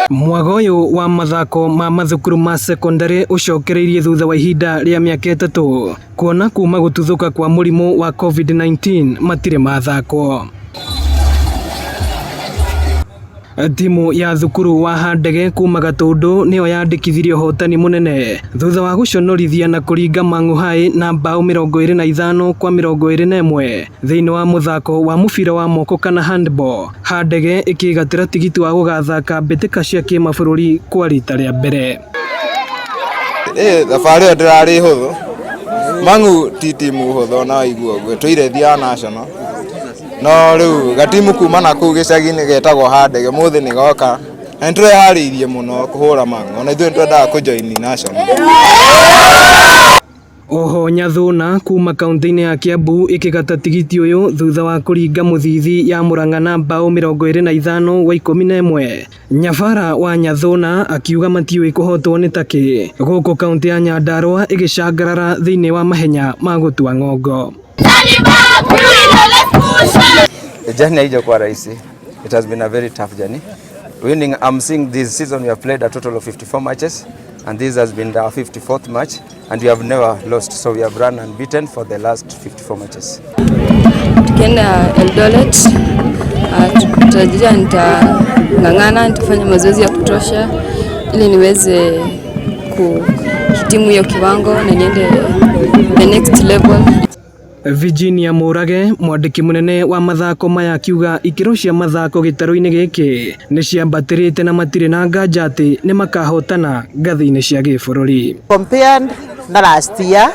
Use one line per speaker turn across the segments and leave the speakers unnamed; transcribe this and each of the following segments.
Mwagoyo wa mathako ma mathukuru ma secondary ucokereirie thutha wa ihinda rĩa mĩaka 3 kuona kuma gũtuthuka kwa mũrimũ wa COVID-19 matire mathako. Timu ya thukuru wa Handege kuma Gatundu niyo yandikithirie hotani munene thutha wa guconorithia na kuringa Mang'u na mbao 25 kwa 21 thiini wa muthako wa mũbira wa moko kana handball. Handege ikigatira tigiti wa gugathaka mbitika cia kimabũrũri kwa rita rĩa mbere.
Thabarĩ ndirarĩ hũthũ. Mang'u ti timu hũthũ na igua gwe tuire thia national. No riu gatimu kuma na kuu gicagi-inĩ getagwo Handege muthi ni goka na nĩtũreharĩirie mũno kũhũra Mang'u na ithuĩ twendaga kũjoini national.
Oho Nyathũna kuma kaunti-inĩ ya Kiambu ikigata tigiti uyu thutha wa kuringa mũthithi ya Murang'a na mbao 25 wa 11. Nyabara wa Nyathũna akiuga matiũĩ kũhotwo nĩ taki gũkũ kaunti ya Nyandarua igicangarara thiini wa mahenya ma gũtua ng'ongo.
The journey haijakuwa rahisi. It has been a very tough journey. I'm seeing this season we have played a total of 54 matches and this has been our 54th match and we have never lost, so we have run unbeaten for the last 54 matches.
Tukienda Eldoret, tutajua nitang'ang'ana, nitafanya mazoezi ya kutosha ili niweze kuhitimu hiyo kiwango na niende the next level.
Virginia Murage mwandiki munene wa mathako maya akiuga ikiro cia mathako gitaro-ini giki ni ciambatirite na matire na nganja ati ni makahotana ngathi-ini cia gĩbũrũri.
Compared na last year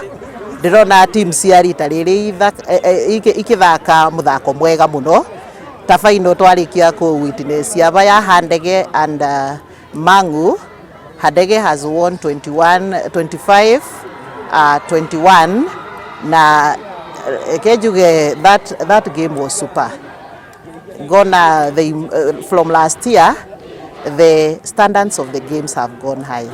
ndirona team cia rita rĩrĩ ikithaka muthako mwega muno. Ta final twarikia ku witness yaba ya Handege and Mang'u. Handege has won 25 21 na Kejuge, that game was super. From last year, the standards of the games have gone high.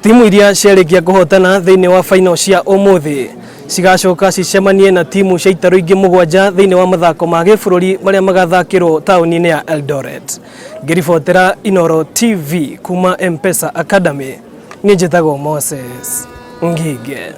Timu iria ciarikia kuhotana thiini wa final cia umuthi cigacoka cicemanie na timu cia itaro ingi 7 thiini wa mathako ma gĩbũrũri maria magathakirwo taũni-inĩ ya Eldoret. Ngiribotera Inoro TV kuma M-Pesa Academy ni njĩtagwo Moses Ngige.